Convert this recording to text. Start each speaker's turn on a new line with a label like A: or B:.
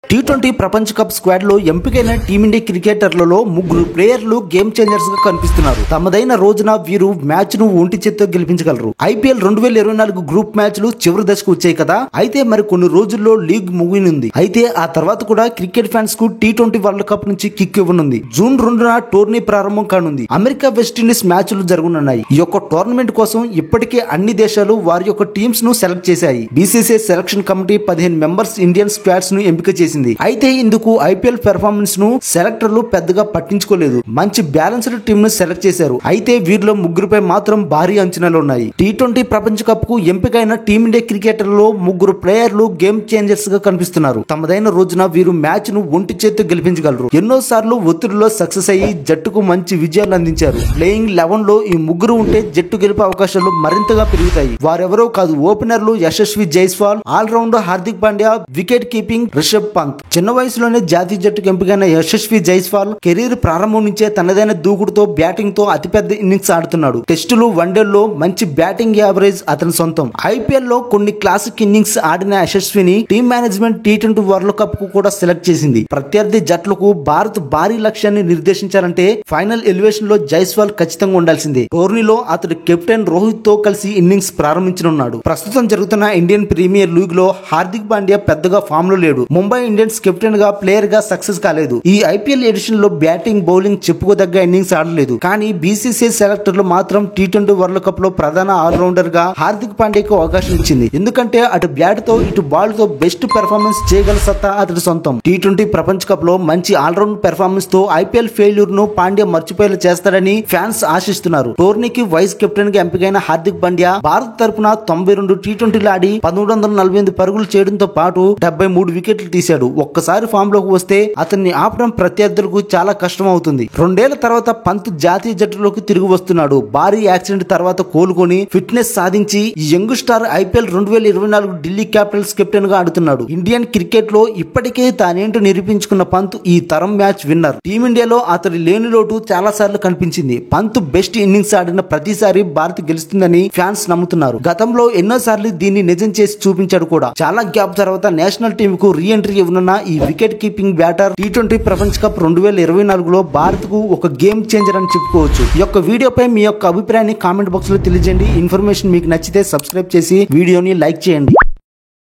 A: T20 ప్రపంచ cup squad లో ఎంపికైన టీమిండియా క్రికెటర్లలో ముగ్గురు ప్లేయర్లు గేమ్ చేంజర్స్ గా కనిపిస్తున్నారు. తమదైన రోజున వీరు మ్యాచ్ ను ఒంటి చేత్తో గెలిపించగలరు. ఐపీఎల్ 2024 గ్రూప్ మ్యాచ్లు చివరి దశకు వచ్చాయి కదా. అయితే మరి కొన్ని రోజుల్లో లీగ్ ముగినుంది. అయితే ఆ తర్వాత కూడా క్రికెట్ ఫ్యాన్స్ కు టీ20 వరల్డ్ కప్ నుంచి కిక్ ఇవ్వనుంది. జూన్ 2న టోర్నీ ప్రారంభం కానుంది. అమెరికా వెస్టిండీస్ మ్యాచ్లు జరగనున్నాయి. ఈ యొక్క టోర్నమెంట్ కోసం ఇప్పటికే అన్ని దేశాలు వారి యొక్క టీమ్స్ ను సెలెక్ట్ చేశాయి. BCCI selection committee 15 members Indian squads ను ఎంపిక చేసింది. అయితే ఇందుకు ఐపీఎల్ పెర్ఫార్మెన్స్ ను సెలెక్టర్లు పెద్దగా పట్టించుకోలేదు. మంచి బ్యాలెన్స్డ్ టీమ్ ను సెలెక్ట్ చేశారు. అయితే వీరిలో ముగ్గురుపై మాత్రం భారీ అంచనాలు ఉన్నాయి. టీ20 ప్రపంచ కప్ కు ఎంపికైన టీమిండియా క్రికెటర్లలో ముగ్గురు ప్లేయర్లు గేమ్ చేంజర్స్ గా కనిపిస్తున్నారు. తమదైన రోజున వీరు మ్యాచ్ ను ఒంటి చేత్తో గెలిపించగలరు. ఎన్నో సార్లు ఒత్తిడిలో సక్సెస్ అయ్యి జట్టుకు మంచి విజయాలు అందించారు. ప్లేయింగ్ 11 లో ఈ ముగ్గురు ఉంటే జట్టు గెలిపే అవకాశాలు మరింతగా పెరుగుతాయి. వారెవరో కాదు, ఓపెనర్లు Yashasvi Jaiswal, allrounder Hardik Pandya, wicket keeping Rishabh Pant. చిన్న వయసులోనే జాతీయ జట్టుకు ఎంపికైన యశస్వి జైస్వాల్ కెరీర్ ప్రారంభం నుంచే తనదైన దూకుడుతో బ్యాటింగ్ తో అతిపెద్ద ఇన్నింగ్స్ ఆడుతున్నాడు. టెస్టులు, వన్డేల్లో మంచి బ్యాటింగ్ యావరేజ్ అతని సొంతం. ఐపీఎల్ లో కొన్ని క్లాసిక్ ఇన్నింగ్స్ ఆడిన యశస్విని టీమ్ మేనేజ్మెంట్ టీ20 వరల్డ్ కప్ కు కూడా సెలెక్ట్ చేసింది. ప్రత్యర్థి జట్లకు భారత్ భారీ లక్ష్యాన్ని నిర్దేశించాలంటే ఫైనల్ ఎలివేషన్ లో జైస్వాల్ ఖచ్చితంగా ఉండాల్సిందే. టోర్నీలో అతడు కెప్టెన్ రోహిత్ తో కలిసి ఇన్నింగ్స్ ప్రారంభించనున్నాడు. ప్రస్తుతం జరుగుతున్న ఇండియన్ ప్రీమియర్ లీగ్ లో హార్దిక్ పాండ్యా పెద్దగా ఫామ్ లో లేడు. ముంబై ఇండియన్స్ కెప్టెన్ గా ప్లేయర్ గా సక్సెస్ కాలేదు. ఈ ఐపీఎల్ ఎడిషన్ లో బ్యాటింగ్, బౌలింగ్ చెప్పుకోదగ్గ ఇన్నింగ్స్ ఆడలేదు. కానీ బీసీసీఐ సెలెక్టర్లు మాత్రం టీ20 వరల్డ్ కప్ లో ప్రధాన ఆల్రౌండర్ గా హార్దిక్ పాండ్యాకు అవకాశం ఇచ్చింది. ఎందుకంటే అటు బ్యాట్ తో ఇటు బాల్ తో బెస్ట్ పెర్ఫార్మెన్స్ చేయగల సత్తా అతడి సొంతం. టీ20 ప్రపంచ కప్ లో మంచి ఆల్రౌండ్ పెర్ఫార్మెన్స్ తో ఐపీఎల్ ఫెయిల్యూర్ ను పాండ్యా మర్చిపోయేలా చేస్తాడని ఫ్యాన్స్ ఆశిస్తున్నారు. టోర్నీకి వైస్ కెప్టెన్ గా ఎంపికైన హార్దిక్ పాండ్యా భారత్ తరపున 92 టీ20లు ఆడి 1148 పరుగులు చేయడంతో పాటు 73 వికెట్లు తీశాడు. ఒక్కసారి ఫామ్ లోకి వస్తే అతన్ని ఆపడం ప్రత్యర్థులకు చాలా కష్టం అవుతుంది. 2 ఏళ్ల తర్వాత పంత్ జాతీయ జట్టులోకి తిరిగి వస్తున్నాడు. భారీ యాక్సిడెంట్ తర్వాత కోలుకొని ఫిట్నెస్ సాధించి ఈ young star IPL 2024 Delhi Capitals captain గా ఆడుతున్నాడు. ఇండియన్ క్రికెట్ లో ఇప్పటికే తానేంటో నిరూపించుకున్న పంత్ ఈ తరం మ్యాచ్ విన్నర్. టీమిండియాలో అతడి లేని లోటు చాలా సార్లు కనిపించింది. పంత్ బెస్ట్ ఇన్నింగ్స్ ఆడిన ప్రతిసారి భారత్ గెలుస్తుందని ఫ్యాన్స్ నమ్ముతున్నారు. గతంలో ఎన్నోసార్లు దీన్ని నిజం చేసి చూపించాడు కూడా. చాలా గ్యాప్ తర్వాత నేషనల్ టీమ్ కు రీ ఎంట్రీ ఇవ్వనున్న ఈ వికెట్ కీపింగ్ బ్యాటర్ టీ20 ప్రపంచ కప్ 2024లో భారత్ కు ఒక గేమ్ చేంజర్ అని చెప్పుకోవచ్చు. ఈ యొక్క వీడియోపై మీ యొక్క అభిప్రాయాన్ని కామెంట్ బాక్స్ లో తెలియజేయండి. ఇన్ఫర్మేషన్ మీకు నచ్చితే సబ్స్క్రైబ్ చేసి వీడియోని లైక్ చేయండి.